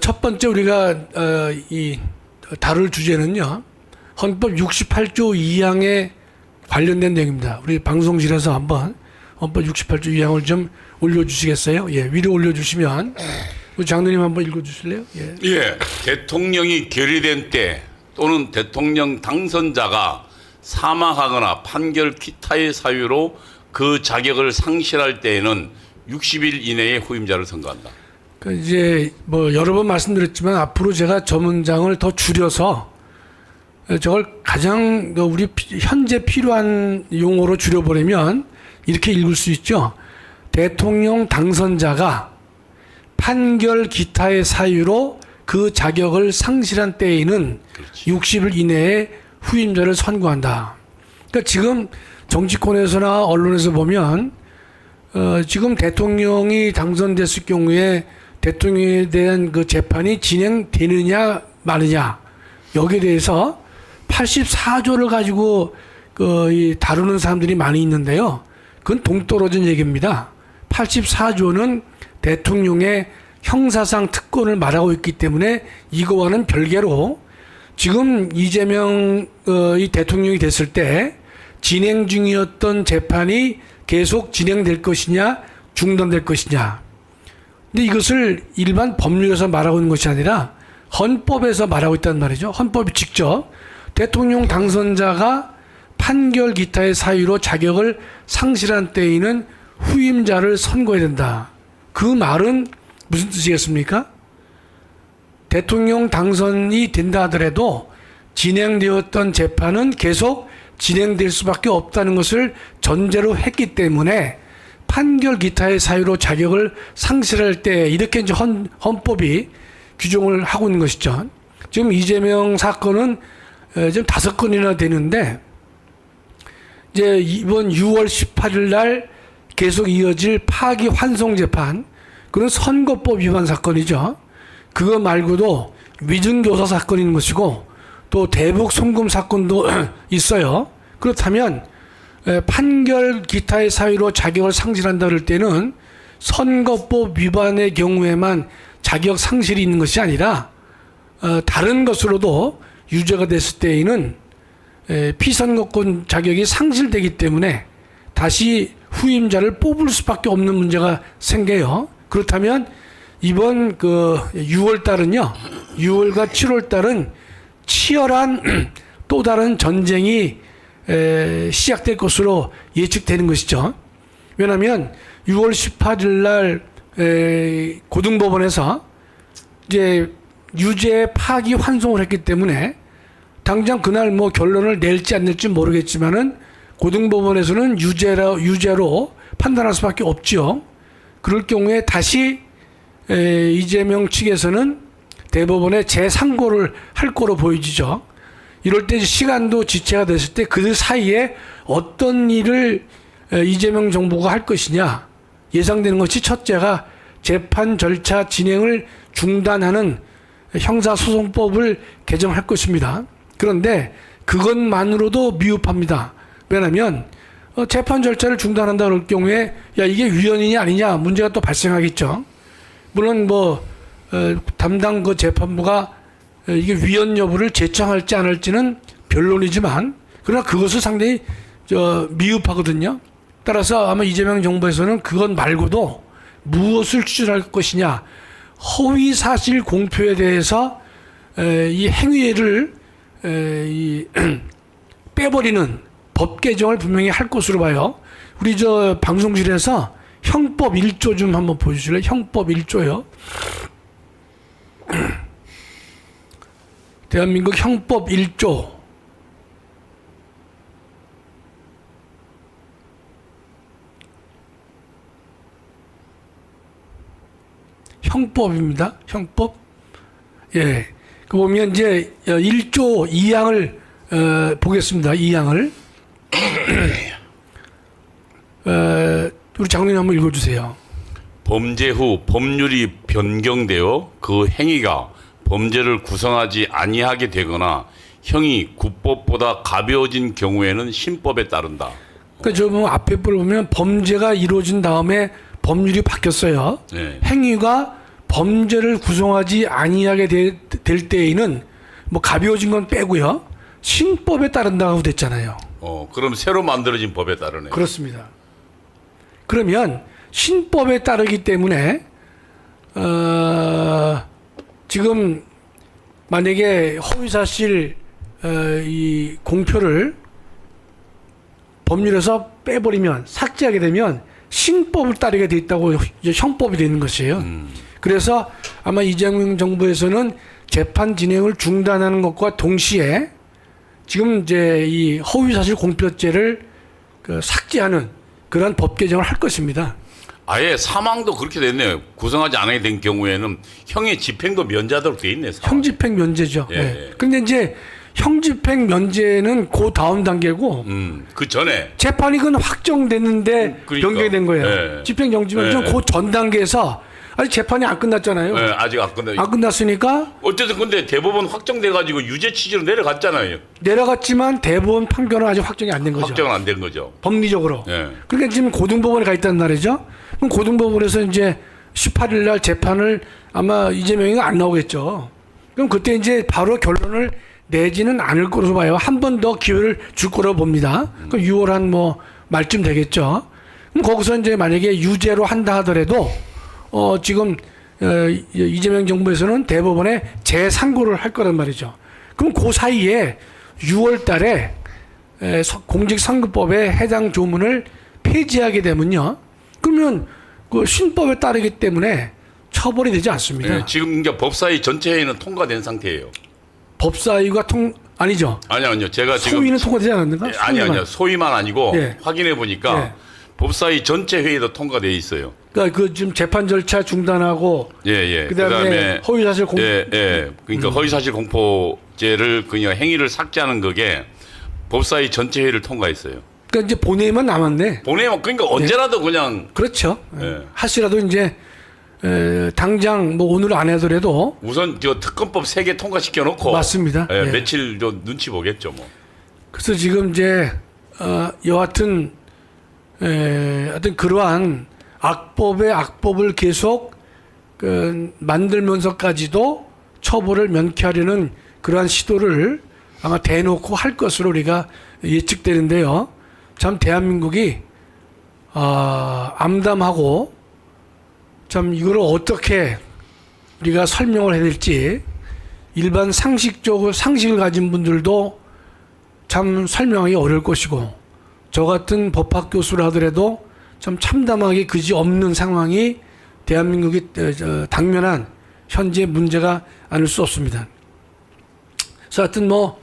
첫 번째 우리가 다룰 주제는요. 헌법 68조 2항에 관련된 내용입니다. 우리 방송실에서 한번 헌법 68조 2항을 좀 올려주시겠어요? 예, 위로 올려주시면 우리 장로님 한번 읽어주실래요? 예. 예, 대통령이 결의된 때 또는 대통령 당선자가 사망하거나 판결 기타의 사유로 그 자격을 상실할 때에는 60일 이내에 후임자를 선거한다. 그 이제 뭐 여러 번 말씀드렸지만 앞으로 제가 저 문장을 더 줄여서 저걸 가장 우리 현재 필요한 용어로 줄여버리면 이렇게 읽을 수 있죠. 대통령 당선자가 판결 기타의 사유로 그 자격을 상실한 때에는 그렇지. 60일 이내에 후임자를 선고한다. 그러니까 지금 정치권에서나 언론에서 보면 지금 대통령이 당선됐을 경우에 대통령에 대한 그 재판이 진행되느냐 마느냐 여기에 대해서 84조를 가지고 다루는 사람들이 많이 있는데요. 그건 동떨어진 얘기입니다. 84조는 대통령의 형사상 특권을 말하고 있기 때문에 이거와는 별개로 지금 이재명 이 대통령이 됐을 때 진행 중이었던 재판이 계속 진행될 것이냐 중단될 것이냐. 근데 이것을 일반 법률에서 말하고 있는 것이 아니라 헌법에서 말하고 있단 말이죠. 헌법이 직접 대통령 당선자가 판결 기타의 사유로 자격을 상실한 때에는 후임자를 선고해야 된다. 그 말은 무슨 뜻이겠습니까? 대통령 당선이 된다 하더라도 진행되었던 재판은 계속 진행될 수밖에 없다는 것을 전제로 했기 때문에 판결 기타의 사유로 자격을 상실할 때 이렇게 이제 헌법이 규정을 하고 있는 것이죠. 지금 이재명 사건은 지금 5건이나 되는데 이제 이번 6월 18일 날 계속 이어질 파기 환송 재판, 그건 선거법 위반 사건이죠. 그거 말고도 위증교사 사건이 있는 것이고 또 대북 송금 사건도 있어요. 그렇다면 판결 기타의 사유로 자격을 상실한다 그럴 때는 선거법 위반의 경우에만 자격 상실이 있는 것이 아니라 다른 것으로도 유죄가 됐을 때에는 피선거권 자격이 상실되기 때문에 다시 후임자를 뽑을 수밖에 없는 문제가 생겨요. 그렇다면 이번 6월 달은요, 6월과 7월 달은 치열한 또 다른 전쟁이 시작될 것으로 예측되는 것이죠. 왜냐하면 6월 18일 날 고등법원에서 이제 유죄 파기 환송을 했기 때문에 당장 그날 뭐 결론을 낼지 안 낼지 모르겠지만은 고등법원에서는 유죄로 판단할 수밖에 없죠. 그럴 경우에 다시 이재명 측에서는 대법원에 재상고를 할 거로 보여지죠. 이럴 때 시간도 지체가 됐을 때 그 사이에 어떤 일을 이재명 정부가 할 것이냐 예상되는 것이 첫째가 재판 절차 진행을 중단하는 형사소송법을 개정할 것입니다. 그런데 그것만으로도 미흡합니다. 왜냐하면 재판 절차를 중단한다 그럴 경우에 야 이게 위헌이냐 아니냐 문제가 또 발생하겠죠. 물론 담당 그 재판부가 이게 위헌 여부를 제청할지 안 할지는 변론이지만 그러나 그것을 상당히 미흡하거든요. 따라서 아마 이재명 정부에서는 그것 말고도 무엇을 추진할 것이냐, 허위 사실 공표에 대해서 이 행위를 빼버리는 법 개정을 분명히 할 것으로 봐요. 우리 방송실에서 형법 1조 좀 한번 보여주실래요? 형법 1조요. 대한민국 형법 1조. 형법입니다. 형법. 예. 그 보면 이제 1조 2항을 보겠습니다. 2항을. 우리 장로님 한번 읽어주세요. 범죄 후 법률이 변경되어 그 행위가 범죄를 구성하지 아니하게 되거나 형이 국법보다 가벼워진 경우에는 신법에 따른다. 그러니까 앞에 걸 보면 범죄가 이루어진 다음에 법률이 바뀌었어요. 네. 행위가 범죄를 구성하지 아니하게 될 때에는 뭐 가벼워진 건 빼고요. 신법에 따른다고 됐잖아요. 그럼 새로 만들어진 법에 따르네. 그렇습니다. 그러면 신법에 따르기 때문에 지금 만약에 허위사실 이 공표를 법률에서 빼버리면 삭제하게 되면 신법을 따르게 돼 있다고 이제 형법이 되는 것이에요. 그래서 아마 이재명 정부에서는 재판 진행을 중단하는 것과 동시에 지금 이제 이 허위사실 공표죄를 삭제하는 그러한 법 개정을 할 것입니다. 아예 사망도 그렇게 됐네요. 구성하지 않게 된 경우에는 형의 집행도 면제하도록 돼 있네. 사망. 형집행 면제죠. 예, 예. 예. 근데 이제 형집행 면제는 그 다음 단계고 그 전에 재판이 그건 확정됐는데 그러니까. 변경된 거예요. 예. 집행정지면은 예. 그 전 단계에서 아직 재판이 안 끝났잖아요. 네, 아직 안 끝나. 안 끝났으니까 어쨌든 근데 대법원 확정돼가지고 유죄 취지로 내려갔잖아요. 내려갔지만 대법원 판결은 아직 확정이 안 된 거죠. 확정은 안 된 거죠. 법리적으로. 예. 그러니까 지금 고등법원에 가 있다는 말이죠. 그럼 고등법원에서 이제 18일 날 재판을 아마 이재명이가 안 나오겠죠. 그럼 그때 이제 바로 결론을 내지는 않을 거로 봐요. 한 번 더 기회를 줄 거라고 봅니다. 그럼 6월 한 뭐 말쯤 되겠죠. 그럼 거기서 이제 만약에 유죄로 한다 하더라도 지금 이재명 정부에서는 대법원에 재상고를 할 거란 말이죠. 그럼 그 사이에 6월 달에 공직선거법에 해당 조문을 폐지하게 되면요. 그러면 그 신법에 따르기 때문에 처벌이 되지 않습니다. 예, 지금 이제 법사위 전체 회의는 통과된 상태예요. 법사위가 아니죠. 아니요. 제가 지금 소위는 통과되지 않았는가? 아니요. 소위만 아니고 예. 확인해 보니까 예. 법사위 전체 회의도 통과돼 있어요. 그러니까 그 지금 재판 절차 중단하고 예. 그다음에 허위사실 공표. 예. 그러니까 허위사실 공포죄를 그냥 행위를 삭제하는 그게 법사위 전체 회의를 통과했어요. 그러니까 이제 본회의만 남았네. 보내면 그러니까 언제라도 그냥 그렇죠. 예. 하시라도 이제 당장 뭐 오늘 안 하더라도 우선 저 특검법 3개 통과시켜 놓고 맞습니다. 예, 예. 며칠 좀 눈치 보겠죠, 뭐. 그래서 지금 이제 여하튼 하여튼 그러한 악법의 악법을 계속 만들면서까지도 처벌을 면케하려는 그러한 시도를 아마 대놓고 할 것으로 우리가 예측되는데요. 참 대한민국이 암담하고 참 이거를 어떻게 우리가 설명을 해야 될지 일반 상식을 가진 분들도 참 설명하기 어려울 것이고 저 같은 법학 교수를 하더라도 참 참담하게 그지없는 상황이 대한민국이 당면한 현재 문제가 아닐 수 없습니다. 그래서 하여튼 뭐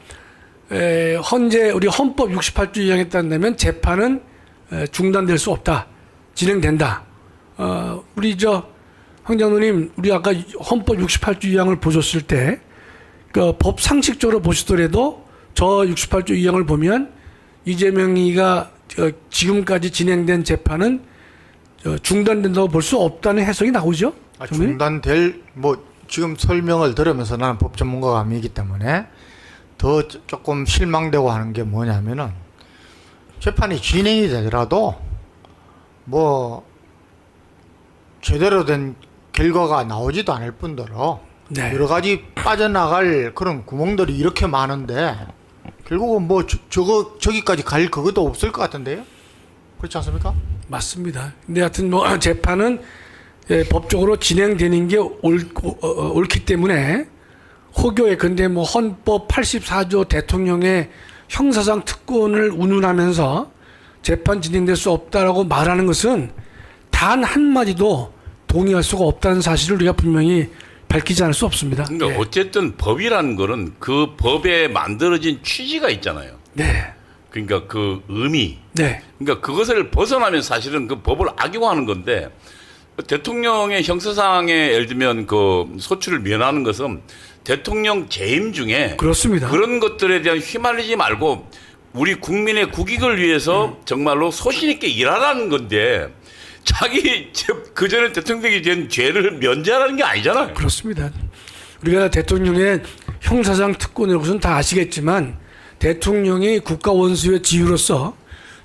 현재 우리 헌법 68조 2항에 따른다면 재판은 중단될 수 없다. 진행된다. 우리 황 장로님 우리 아까 헌법 68조 2항을 보셨을 때 그 법 상식적으로 보시더라도 저 68조 2항을 보면 이재명이가 지금까지 진행된 재판은 중단된다고 볼 수 없다는 해석이 나오죠? 중단될 지금 설명을 들으면서 나는 법 전문가가 아니기 때문에 더 조금 실망되고 하는 게 뭐냐면은 재판이 진행이 되더라도 제대로 된 결과가 나오지도 않을 뿐더러 네. 여러 가지 빠져나갈 그런 구멍들이 이렇게 많은데 결국은 저기까지 갈 그것도 없을 것 같은데요? 그렇지 않습니까? 맞습니다. 근데 하여튼 재판은 법적으로 진행되는 게 옳기 때문에 호교에 근데 헌법 84조 대통령의 형사상 특권을 운운하면서 재판 진행될 수 없다라고 말하는 것은 단 한마디도 동의할 수가 없다는 사실을 우리가 분명히 밝히지 않을 수 없습니다. 그러니까 어쨌든 법이라는 거는 그 법에 만들어진 취지가 있잖아요. 네. 그러니까 그 의미. 네. 그러니까 그것을 벗어나면 사실은 그 법을 악용하는 건데 대통령의 형사상에 예를 들면 그 소추를 면하는 것은 대통령 재임 중에 그렇습니다. 그런 것들에 대한 휘말리지 말고 우리 국민의 국익을 위해서 정말로 소신 있게 일하라는 건데 자기 그전에 대통령이 된 죄를 면제하라는 게 아니잖아요. 그렇습니다. 우리가 대통령의 형사상 특권에 것은 다 아시겠지만 대통령이 국가 원수의 지휘로서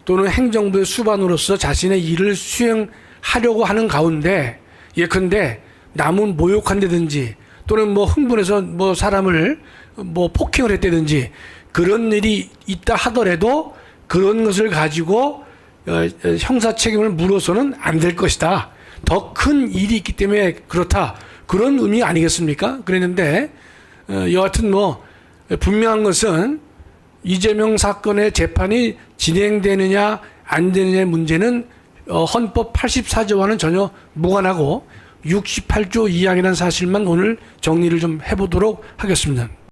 또는 행정부의 수반으로서 자신의 일을 수행하려고 하는 가운데 예컨대 남은 모욕한다든지 또는 뭐 흥분해서 뭐 사람을 뭐 폭행을 했다든지 그런 일이 있다 하더라도 그런 것을 가지고 형사 책임을 물어서는 안 될 것이다. 더 큰 일이 있기 때문에 그렇다. 그런 의미 아니겠습니까? 그랬는데 여하튼 뭐 분명한 것은 이재명 사건의 재판이 진행되느냐 안 되느냐의 문제는 헌법 84조와는 전혀 무관하고 68조 이항이라는 사실만 오늘 정리를 좀 해보도록 하겠습니다.